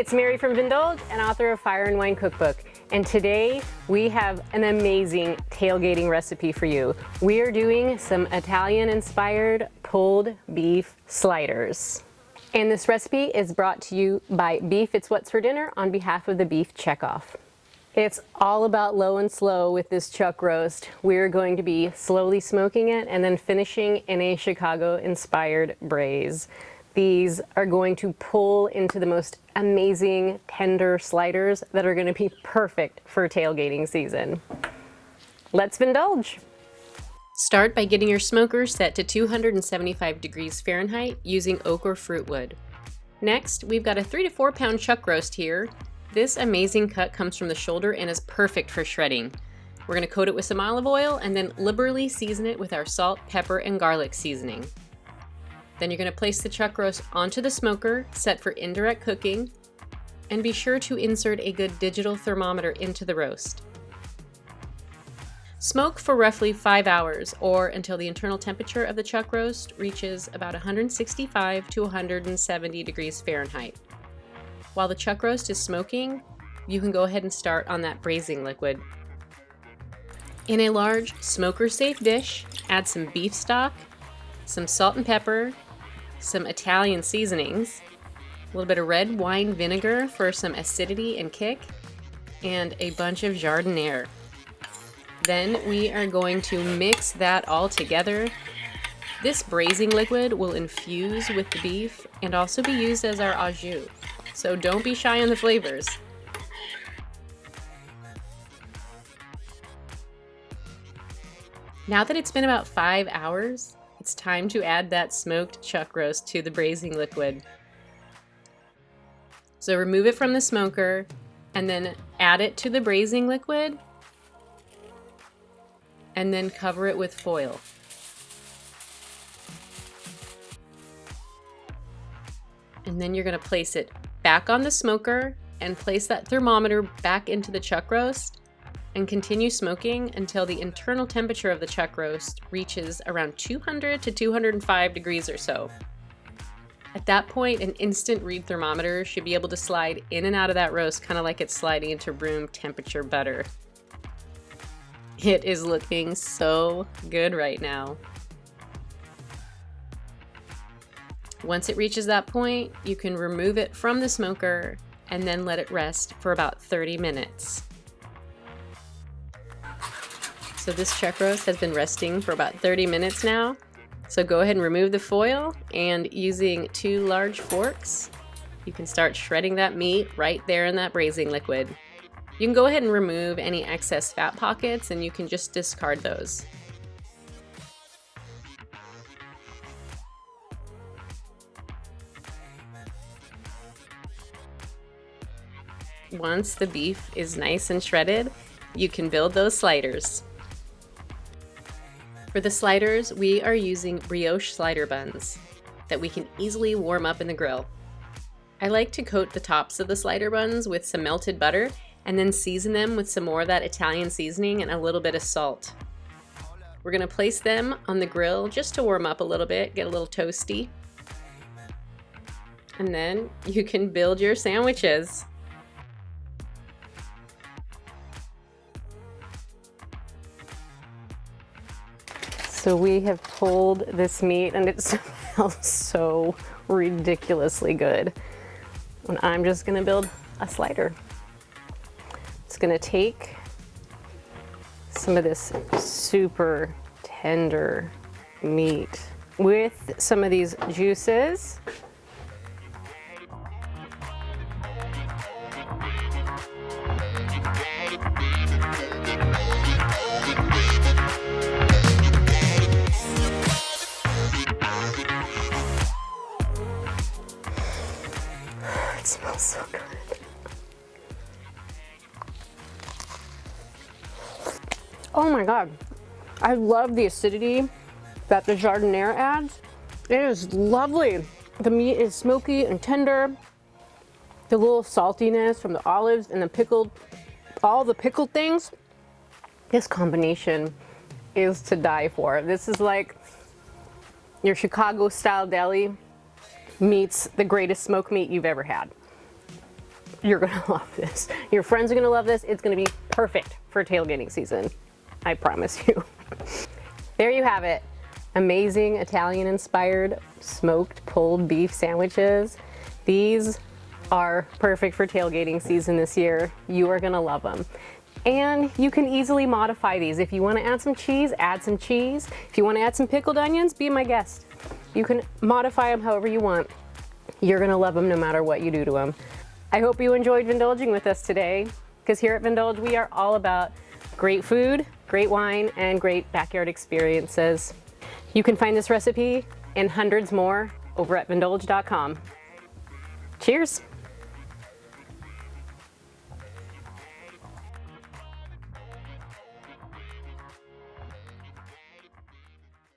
It's Mary from Vindulge and author of Fire and Wine Cookbook. And today we have an amazing tailgating recipe for you. We are doing some Italian-inspired pulled beef sliders. And this recipe is brought to you by Beef It's What's for Dinner on behalf of the Beef Checkoff. It's all about low and slow with this chuck roast. We're going to be slowly smoking it and then finishing in a Chicago-inspired braise. These are going to pull into the most amazing tender sliders that are going to be perfect for tailgating season. Let's Vindulge! Start by getting your smoker set to 275 degrees Fahrenheit using oak or fruit wood. Next, we've got a 3 to 4 pound chuck roast here. This amazing cut comes from the shoulder and is perfect for shredding. We're going to coat it with some olive oil and then liberally season it with our salt, pepper, and garlic seasoning. Then you're going to place the chuck roast onto the smoker, set for indirect cooking, and be sure to insert a good digital thermometer into the roast. Smoke for roughly 5 hours or until the internal temperature of the chuck roast reaches about 165 to 170 degrees Fahrenheit. While the chuck roast is smoking, you can go ahead and start on that braising liquid. In a large smoker-safe dish, add some beef stock, some salt and pepper, some Italian seasonings, a little bit of red wine vinegar for some acidity and kick, and a bunch of Giardiniera. Then we are going to mix that all together. This braising liquid will infuse with the beef and also be used as our au jus, so don't be shy on the flavors. Now that it's been about 5 hours, it's time to add that smoked chuck roast to the braising liquid. So remove it from the smoker and then add it to the braising liquid and then cover it with foil. And then you're going to place it back on the smoker and place that thermometer back into the chuck roast and continue smoking until the internal temperature of the chuck roast reaches around 200 to 205 degrees or so. At that point, an instant read thermometer should be able to slide in and out of that roast, kind of like it's sliding into room temperature butter. It is looking so good right now. Once it reaches that point, you can remove it from the smoker and then let it rest for about 30 minutes. So this chuck roast has been resting for about 30 minutes now. So go ahead and remove the foil, and using 2 large forks, you can start shredding that meat right there in that braising liquid. You can go ahead and remove any excess fat pockets and you can just discard those. Once the beef is nice and shredded, you can build those sliders. For the sliders, we are using brioche slider buns that we can easily warm up in the grill. I like to coat the tops of the slider buns with some melted butter and then season them with some more of that Italian seasoning and a little bit of salt. We're going to place them on the grill just to warm up a little bit, get a little toasty. And then you can build your sandwiches. So we have pulled this meat and it smells so ridiculously good. And I'm just gonna build a slider. It's gonna take some of this super tender meat with some of these juices. It smells so good. Oh my God. I love the acidity that the Giardiniera adds. It is lovely. The meat is smoky and tender. The little saltiness from the olives and the pickled, all the pickled things. This combination is to die for. This is like your Chicago style deli meets the greatest smoked meat you've ever had. You're gonna love this. Your friends are gonna love this. It's gonna be perfect for tailgating season. I promise you. There you have it. Amazing Italian-inspired smoked pulled beef sandwiches. These are perfect for tailgating season this year. You are gonna love them. And you can easily modify these. If you wanna add some cheese, add some cheese. If you wanna add some pickled onions, be my guest. You can modify them however you want. You're gonna love them no matter what you do to them. I hope you enjoyed Vindulging with us today, because here at Vindulge, we are all about great food, great wine, and great backyard experiences. You can find this recipe and hundreds more over at vindulge.com. Cheers.